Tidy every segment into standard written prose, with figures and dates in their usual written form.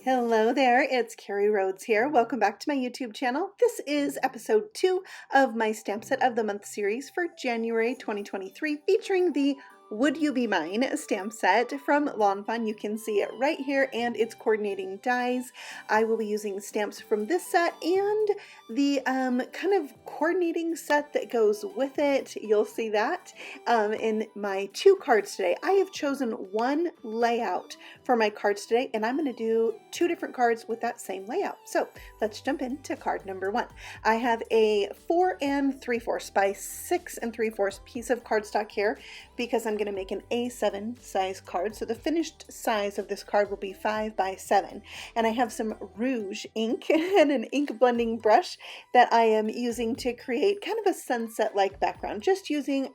Hello there, it's Carrie Rhodes here. Welcome back to my YouTube channel. This is episode 2 of my Stamp Set of the Month series for January 2023, featuring the Would You Be Mine stamp set from Lawn Fawn. You can see it right here and its coordinating dies. I will be using stamps from this set and the kind of coordinating set that goes with it. You'll see that in my 2 cards today. I have chosen one layout for my cards today, and I'm going to do 2 different cards with that same layout. So let's jump into card number 1. I have a 4 3/4 by 6 3/4 piece of cardstock here because I'm going to make an A7 size card. So the finished size of this card will be 5 by 7. And I have some rouge ink and an ink blending brush that I am using to create kind of a sunset-like background, just using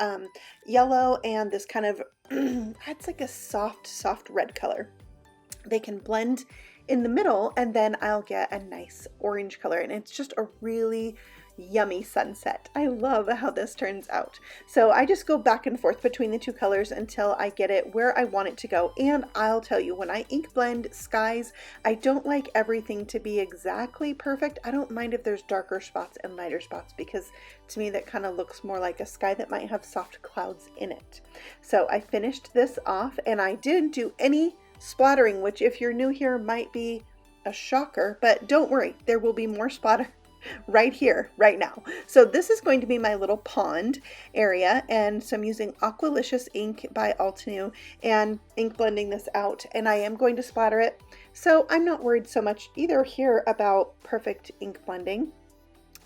yellow and this kind of it's like a soft red color. They can blend in the middle and then I'll get a nice orange color, and it's just a really yummy sunset. I love how this turns out. So I just go back and forth between the 2 colors until I get it where I want it to go. And I'll tell you, when I ink blend skies, I don't like everything to be exactly perfect. I don't mind if there's darker spots and lighter spots, because to me that kind of looks more like a sky that might have soft clouds in it. So I finished this off and I didn't do any splattering, which if you're new here might be a shocker, but don't worry, there will be more splatter right here, right now. So this is going to be my little pond area, and so I'm using Aqualicious ink by Altenew and ink blending this out, and I am going to splatter it. So I'm not worried so much either here about perfect ink blending.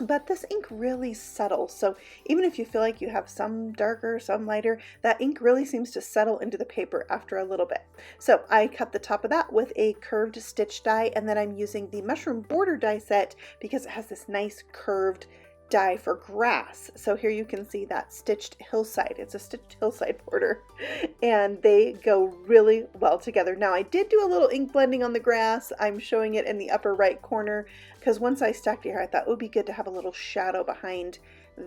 But this ink really settles, so even if you feel like you have some darker, some lighter, that ink really seems to settle into the paper after a little bit. So I cut the top of that with a curved stitch die, and then I'm using the mushroom border die set because it has this nice curved die for grass. So here you can see that stitched hillside. It's a stitched hillside border, and they go really well together. Now I did do a little ink blending on the grass. I'm showing it in the upper right corner because once I stacked it here, I thought it would be good to have a little shadow behind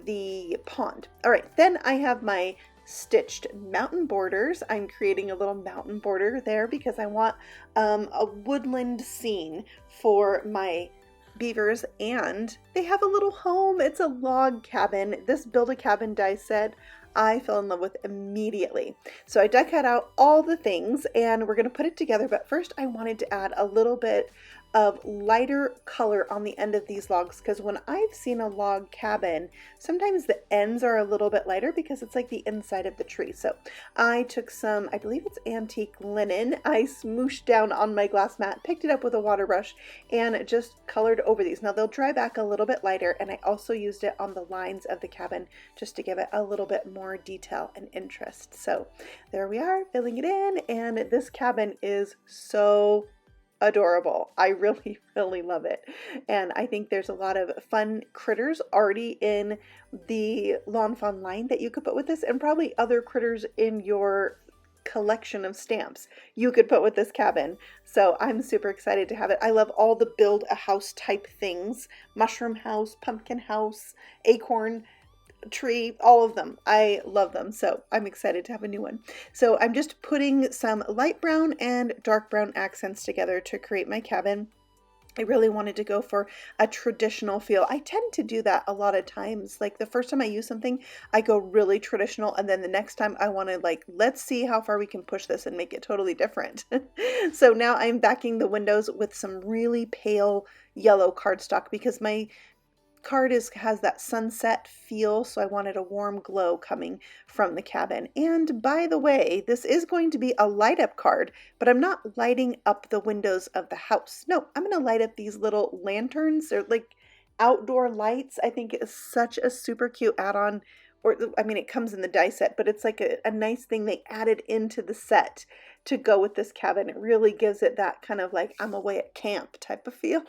the pond. All right, then I have my stitched mountain borders. I'm creating a little mountain border there because I want a woodland scene for my beavers, and they have a little home. It's a log cabin. This Build a Cabin die set I fell in love with immediately. So I die cut out all the things and we're going to put it together, but first I wanted to add a little bit of lighter color on the end of these logs, because when I've seen a log cabin, sometimes the ends are a little bit lighter because it's like the inside of the tree. So I took some, I believe it's antique linen, I smooshed down on my glass mat, picked it up with a water brush, and just colored over these. Now they'll dry back a little bit lighter, and I also used it on the lines of the cabin just to give it a little bit more detail and interest. So there we are, filling it in, and this cabin is so adorable. I really love it, and I think there's a lot of fun critters already in the Lawn Fawn line that you could put with this, and probably other critters in your collection of stamps you could put with this cabin. So I'm super excited to have it. I love all the build a house type things: mushroom house, pumpkin house, acorn tree, all of them. I love them, so I'm excited to have a new one. So I'm just putting some light brown and dark brown accents together to create my cabin. I really wanted to go for a traditional feel. I tend to do that a lot of times. Like the first time I use something, I go really traditional, and then the next time I want to, like, let's see how far we can push this and make it totally different. So now I'm backing the windows with some really pale yellow cardstock because my card has that sunset feel, so I wanted a warm glow coming from the cabin. And by the way, this is going to be a light up card, but I'm not lighting up the windows of the house. No, I'm going to light up these little lanterns. They're like outdoor lights. I think it's such a super cute add-on, or I mean it comes in the die set, but it's like a nice thing they added into the set to go with this cabin. It really gives it that kind of like I'm away at camp type of feel.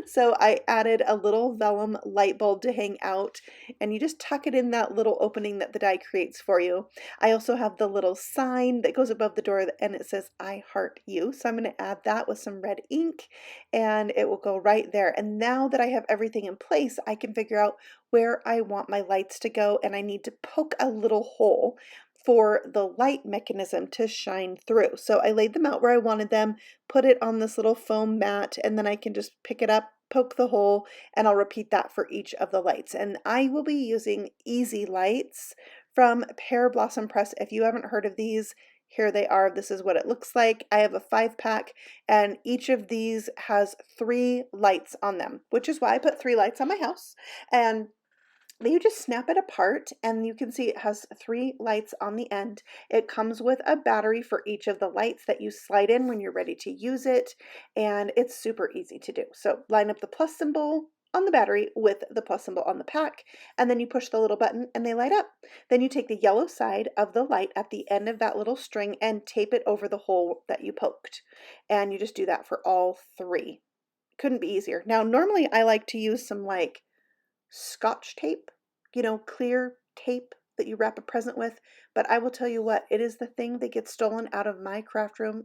So I added a little vellum light bulb to hang out, and you just tuck it in that little opening that the die creates for you. I also have the little sign that goes above the door, and it says I heart you. So I'm going to add that with some red ink, and it will go right there. And now that I have everything in place, I can figure out where I want my lights to go, and I need to poke a little hole for the light mechanism to shine through. So I laid them out where I wanted them, put it on this little foam mat, and then I can just pick it up, poke the hole, and I'll repeat that for each of the lights. And I will be using Easy Lights from Pear Blossom Press. If you haven't heard of these, here they are. This is what it looks like. I have a 5-pack, and each of these has 3 lights on them, which is why I put 3 lights on my house. And you just snap it apart, and you can see it has 3 lights on the end. It comes with a battery for each of the lights that you slide in when you're ready to use it, and it's super easy to do. So line up the plus symbol on the battery with the plus symbol on the pack, and then you push the little button and they light up. Then you take the yellow side of the light at the end of that little string and tape it over the hole that you poked. And you just do that for all 3. Couldn't be easier. Now, normally I like to use some like Scotch tape, clear tape that you wrap a present with, but I will tell you what, it is the thing that gets stolen out of my craft room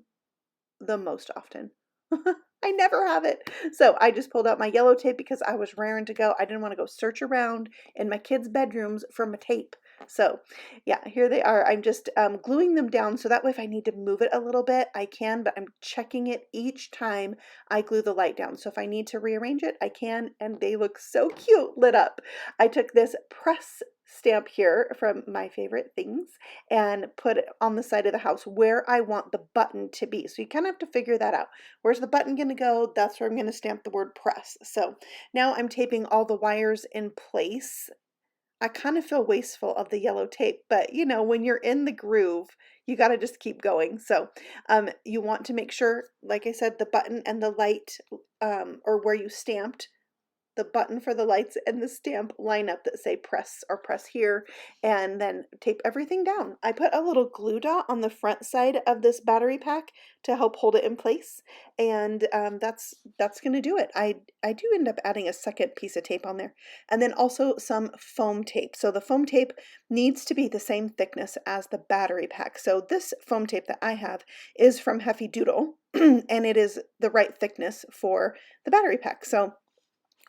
the most often. I never have it. So I just pulled out my yellow tape because I was raring to go. I didn't want to go search around in my kids' bedrooms for my tape. So yeah, here they are. I'm just gluing them down so that way if I need to move it a little bit, I can, but I'm checking it each time I glue the light down. So if I need to rearrange it, I can, and they look so cute lit up. I took this press stamp here from My Favorite Things and put it on the side of the house where I want the button to be. So you kind of have to figure that out. Where's the button going to go? That's where I'm going to stamp the word press. So now I'm taping all the wires in place. I kind of feel wasteful of the yellow tape, but when you're in the groove, you got to just keep going. So you want to make sure, like I said, the button and the light or where you stamped, the button for the lights and the stamp line up that say press or press here, and then tape everything down. I put a little glue dot on the front side of this battery pack to help hold it in place, and that's going to do it. I do end up adding a second piece of tape on there, and then also some foam tape. So the foam tape needs to be the same thickness as the battery pack. So this foam tape that I have is from Heavy Doodle, and it is the right thickness for the battery pack. So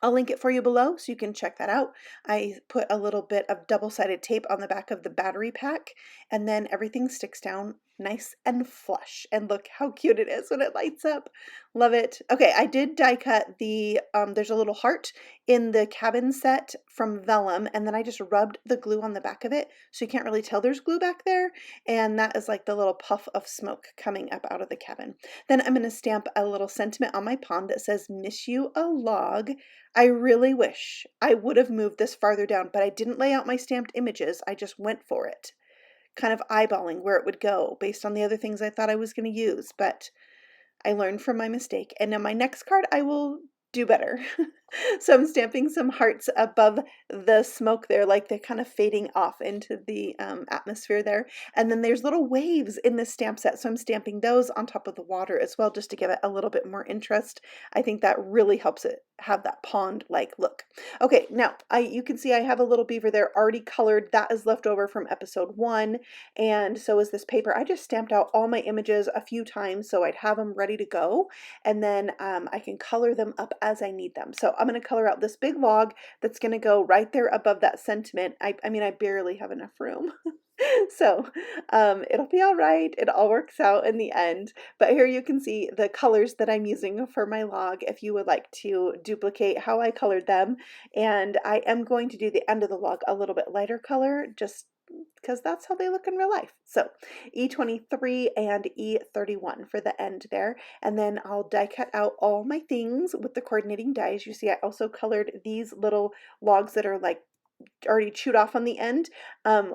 I'll link it for you below so you can check that out. I put a little bit of double-sided tape on the back of the battery pack, and then everything sticks down nice and flush. And look how cute it is when it lights up. Love it. Okay, I did die cut the, there's a little heart in the cabin set from vellum, and then I just rubbed the glue on the back of it so you can't really tell there's glue back there, and that is like the little puff of smoke coming up out of the cabin. Then I'm going to stamp a little sentiment on my pond that says, "Miss you a log." I really wish I would have moved this farther down, but I didn't lay out my stamped images. I just went for it, kind of eyeballing where it would go based on the other things I thought I was going to use, but I learned from my mistake. And in my next card, I will do better. So I'm stamping some hearts above the smoke there, like they're kind of fading off into the atmosphere there. And then there's little waves in the stamp set, so I'm stamping those on top of the water as well, just to give it a little bit more interest. I think that really helps it have that pond-like look. Okay, now you can see I have a little beaver there already colored. That is left over from episode 1, and so is this paper. I just stamped out all my images a few times so I'd have them ready to go, and then I can color them up as I need them. So I'm going to color out this big log that's going to go right there above that sentiment. I mean, I barely have enough room. So it'll be all right. It all works out in the end. But here you can see the colors that I'm using for my log if you would like to duplicate how I colored them. And I am going to do the end of the log a little bit lighter color, just because that's how they look in real life. So E23 and E31 for the end there. And then I'll die cut out all my things with the coordinating dies. You see I also colored these little logs that are like already chewed off on the end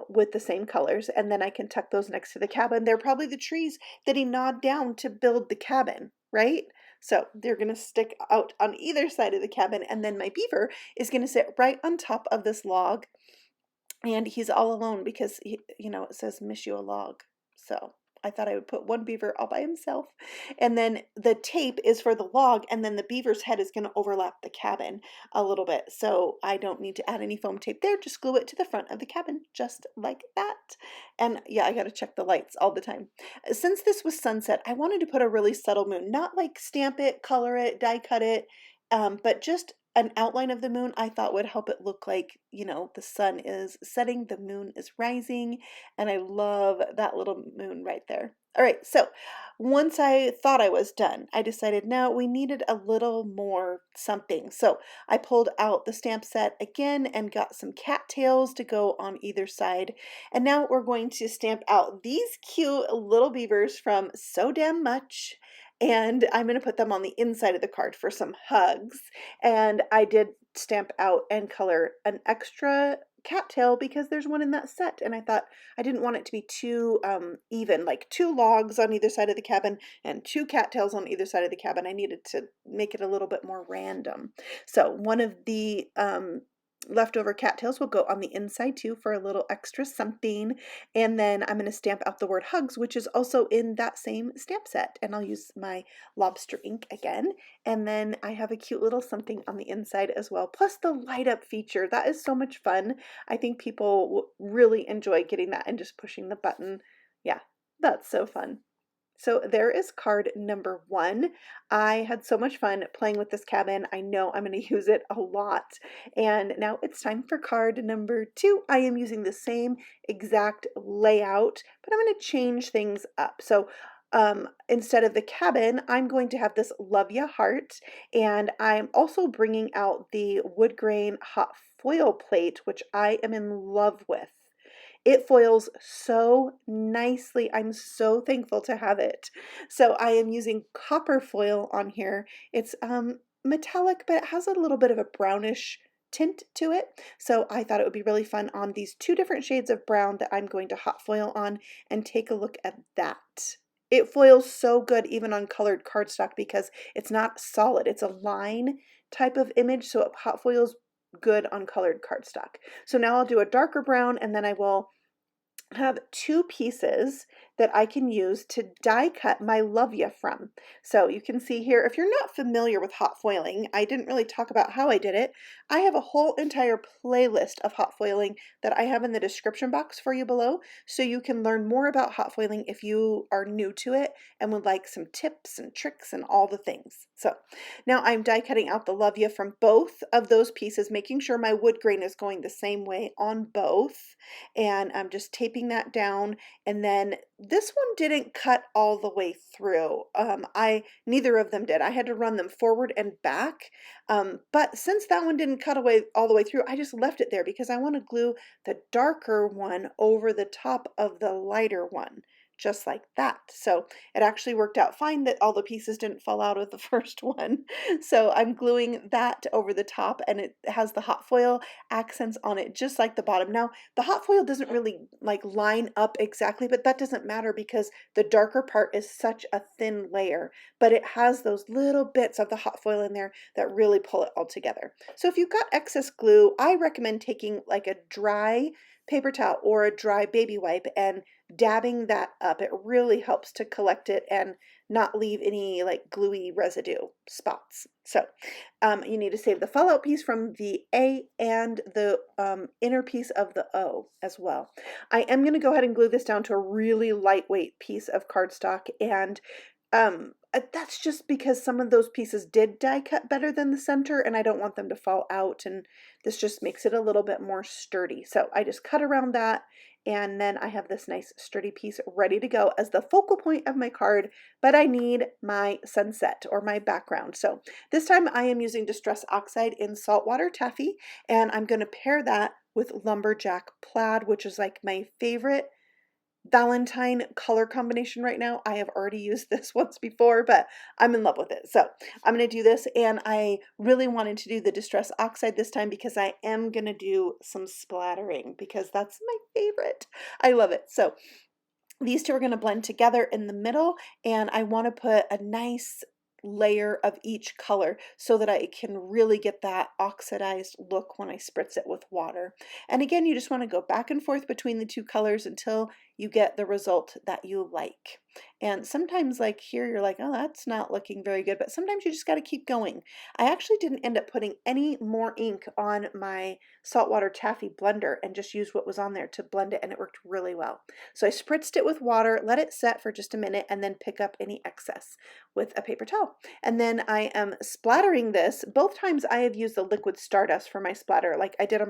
with the same colors, and then I can tuck those next to the cabin. They're probably the trees that he gnawed down to build the cabin, right? So they're going to stick out on either side of the cabin, and then my beaver is going to sit right on top of this log, and he's all alone because it says "Miss you a log." So I thought I would put one beaver all by himself, and then the tape is for the log, and then the beaver's head is going to overlap the cabin a little bit, so I don't need to add any foam tape there. Just glue it to the front of the cabin just like that. And yeah, I got to check the lights all the time. Since this was sunset, I wanted to put a really subtle moon, not like stamp it, color it, die cut it, but just an outline of the moon I thought would help it look like, you know, the sun is setting, the moon is rising, and I love that little moon right there. All right, so once I thought I was done, I decided now we needed a little more something. So I pulled out the stamp set again and got some cattails to go on either side. And now we're going to stamp out these cute little beavers from So Damn Much. And I'm going to put them on the inside of the card for some hugs. And I did stamp out and color an extra cattail because there's one in that set, and I thought I didn't want it to be too even, like 2 logs on either side of the cabin and 2 cattails on either side of the cabin. I needed to make it a little bit more random. So one of the leftover cattails will go on the inside too for a little extra something, and then I'm going to stamp out the word hugs, which is also in that same stamp set, and I'll use my lobster ink again. And then I have a cute little something on the inside as well, plus the light up feature. That is so much fun. I think people will really enjoy getting that and just pushing the button. Yeah, that's so fun. So there is card number 1. I had so much fun playing with this cabin. I know I'm going to use it a lot. And now it's time for card number 2. I am using the same exact layout, but I'm going to change things up. So instead of the cabin, I'm going to have this Love Ya heart, and I'm also bringing out the Woodgrain hot foil plate, which I am in love with. It foils so nicely. I'm so thankful to have it. So I am using copper foil on here. It's metallic, but it has a little bit of a brownish tint to it. So I thought it would be really fun on these 2 different shades of brown that I'm going to hot foil on, and take a look at that. It foils so good even on colored cardstock because it's not solid. It's a line type of image, so it hot foils good on colored cardstock. So now I'll do a darker brown, and then I will have 2 pieces that I can use to die cut my Love Ya from. So you can see here, if you're not familiar with hot foiling, I didn't really talk about how I did it. I have a whole entire playlist of hot foiling that I have in the description box for you below, so you can learn more about hot foiling if you are new to it and would like some tips and tricks and all the things. So now I'm die cutting out the Love Ya from both of those pieces, making sure my wood grain is going the same way on both, and I'm just taping that down. And then this one didn't cut all the way through. Neither of them did. I had to run them forward and back. But since that one didn't cut away all the way through, I just left it there because I want to glue the darker one over the top of the lighter one, just like that. So it actually worked out fine that all the pieces didn't fall out of the first one. So I'm gluing that over the top, and it has the hot foil accents on it just like the bottom. Now the hot foil doesn't really like line up exactly, but that doesn't matter because the darker part is such a thin layer, but it has those little bits of the hot foil in there that really pull it all together. So if you've got excess glue, I recommend taking like a dry paper towel or a dry baby wipe and dabbing that up. It really helps to collect it and not leave any like gluey residue spots. So you need to save the fallout piece from the A and the inner piece of the O as well. I am going to go ahead and glue this down to a really lightweight piece of cardstock, and that's just because some of those pieces did die cut better than the center, and I don't want them to fall out, and this just makes it a little bit more sturdy. So I just cut around that, and then I have this nice sturdy piece ready to go as the focal point of my card, but I need my sunset or my background. So this time I am using Distress Oxide in Saltwater Taffy, and I'm going to pair that with Lumberjack Plaid, which is like my favorite Valentine color combination right now. I have already used this once before, but I'm in love with it. So I'm going to do this, and I really wanted to do the Distress Oxide this time because I am going to do some splattering because that's my favorite. I love it. So these 2 are going to blend together in the middle, and I want to put a nice layer of each color so that I can really get that oxidized look when I spritz it with water. And again, you just want to go back and forth between the 2 colors until you get the result that you like. And sometimes like here, you're like, oh, that's not looking very good, but sometimes you just got to keep going. I actually didn't end up putting any more ink on my saltwater taffy blender and just used what was on there to blend it, and it worked really well. So I spritzed it with water, let it set for just a minute, and then pick up any excess with a paper towel. And then I am splattering this. Both times I have used the liquid stardust for my splatter, like I did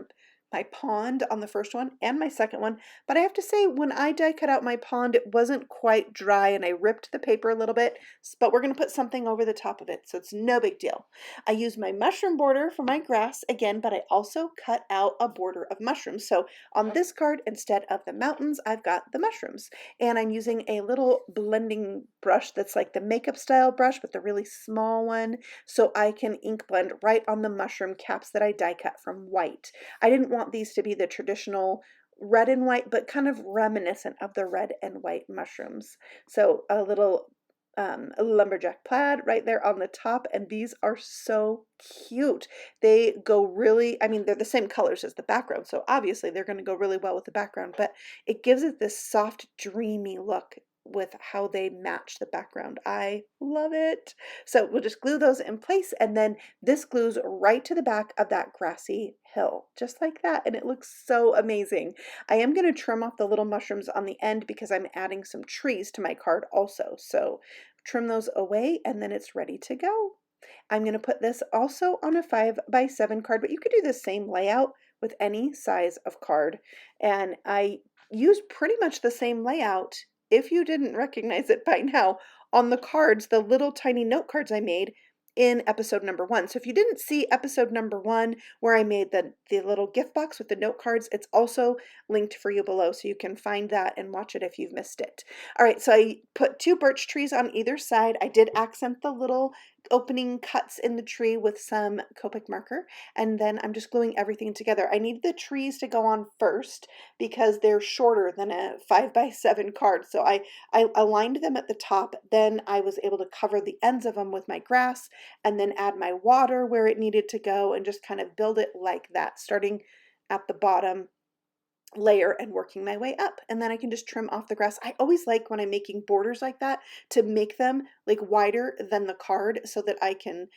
my pond on the first one and my second one. But I have to say, when I die cut out my pond, it wasn't quite dry and I ripped the paper a little bit, but we're going to put something over the top of it, so it's no big deal. I used my mushroom border for my grass again, but I also cut out a border of mushrooms. So on this card, instead of the mountains, I've got the mushrooms. And I'm using a little blending brush that's like the makeup style brush, but the really small one, so I can ink blend right on the mushroom caps that I die cut from white. I didn't want these to be the traditional red and white, but kind of reminiscent of the red and white mushrooms. So a little a lumberjack plaid right there on the top, and these are so cute. They go really, I mean, they're the same colors as the background, so obviously they're going to go really well with the background, but it gives it this soft, dreamy look with how they match the background. I love it. So we'll just glue those in place, and then this glues right to the back of that grassy hill, just like that, and it looks so amazing. I am going to trim off the little mushrooms on the end because I'm adding some trees to my card also. So trim those away, and then it's ready to go. I'm going to put this also on a 5x7 card, but you could do the same layout with any size of card. And I use pretty much the same layout, if you didn't recognize it by now, on the cards, the little tiny note cards I made in episode number 1. So if you didn't see episode number 1 where I made the little gift box with the note cards, it's also linked for you below, so you can find that and watch it if you've missed it. All right, so I put 2 birch trees on either side. I did accent the little opening cuts in the tree with some Copic marker, and then I'm just gluing everything together. I need the trees to go on first because they're shorter than a 5x7 card, so I aligned them at the top. Then I was able to cover the ends of them with my grass and then add my water where it needed to go and just kind of build it like that, starting at the bottom layer and working my way up, and then I can just trim off the grass. I always like when I'm making borders like that to make them like wider than the card so that I can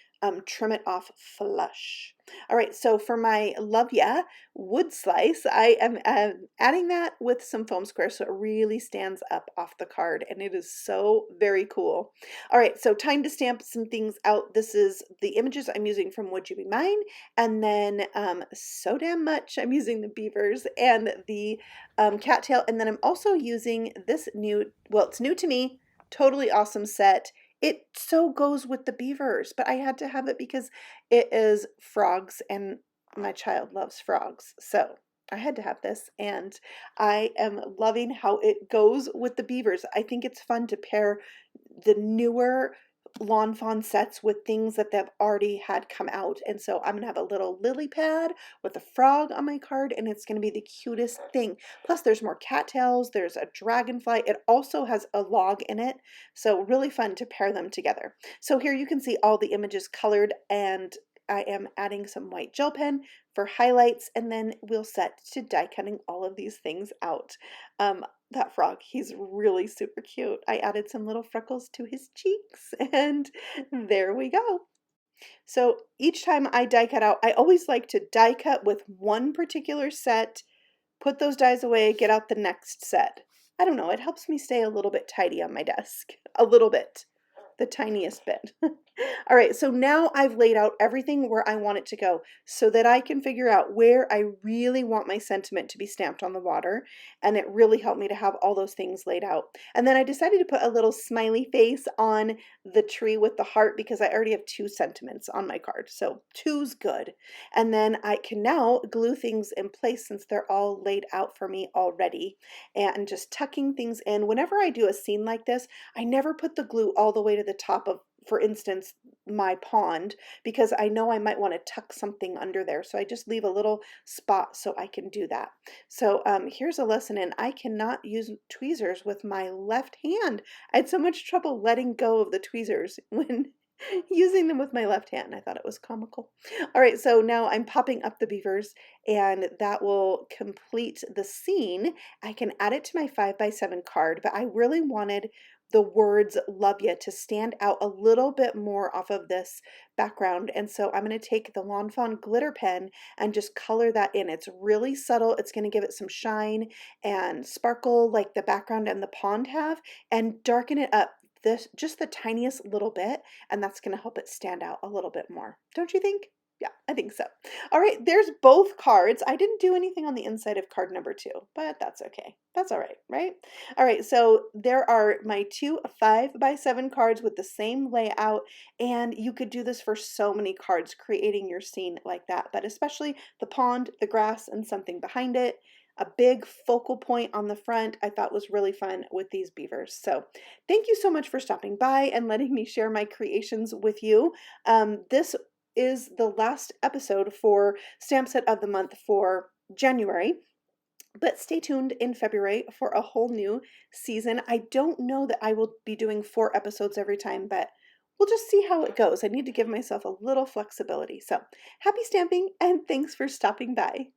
trim it off flush. All right, so for my Love Ya wood slice, I am adding that with some foam squares so it really stands up off the card, and it is so very cool. All right, so time to stamp some things out. This is the images I'm using from Would You Be Mine, and then so damn much I'm using the beavers and the cattail, and then I'm also using this new, well, it's new to me, Totally Awesome set. It so goes with the beavers, but I had to have it because it is frogs and my child loves frogs. So I had to have this, and I am loving how it goes with the beavers. I think it's fun to pair the newer Lawn Fawn sets with things that they've already had come out. And so I'm gonna have a little lily pad with a frog on my card, and it's gonna be the cutest thing. Plus there's more cattails, there's a dragonfly. It also has a log in it, so really fun to pair them together. So here you can see all the images colored, and I am adding some white gel pen for highlights, and then we'll set to die cutting all of these things out. That frog, he's really super cute. I added some little freckles to his cheeks, and there we go. So each time I die cut out, I always like to die cut with one particular set, put those dies away, get out the next set. I don't know, it helps me stay a little bit tidy on my desk. A little bit. The tiniest bit. All right, so now I've laid out everything where I want it to go so that I can figure out where I really want my sentiment to be stamped on the water, and it really helped me to have all those things laid out. And then I decided to put a little smiley face on the tree with the heart because I already have 2 sentiments on my card, so 2's good. And then I can now glue things in place since they're all laid out for me already, and just tucking things in. Whenever I do a scene like this, I never put the glue all the way to the top of, for instance, my pond, because I know I might want to tuck something under there. So I just leave a little spot so I can do that. So here's a lesson in I cannot use tweezers with my left hand. I had so much trouble letting go of the tweezers when using them with my left hand. I thought it was comical. All right, so now I'm popping up the beavers, and that will complete the scene. I can add it to my 5x7 card, but I really wanted the words love ya to stand out a little bit more off of this background. And so I'm going to take the Lawn Fawn glitter pen and just color that in. It's really subtle. It's going to give it some shine and sparkle like the background and the pond have, and darken it up this just the tiniest little bit, and that's going to help it stand out a little bit more. Don't you think? Yeah, I think so. All right, there's both cards. I didn't do anything on the inside of card number 2, but that's okay. That's all right, right? All right, so there are my 2 5x7 cards with the same layout, and you could do this for so many cards, creating your scene like that, but especially the pond, the grass, and something behind it. A big focal point on the front I thought was really fun with these beavers. So thank you so much for stopping by and letting me share my creations with you. This is the last episode for Stamp Set of the Month for January. But stay tuned in February for a whole new season. I don't know that I will be doing 4 episodes every time, but we'll just see how it goes. I need to give myself a little flexibility. So happy stamping, and thanks for stopping by.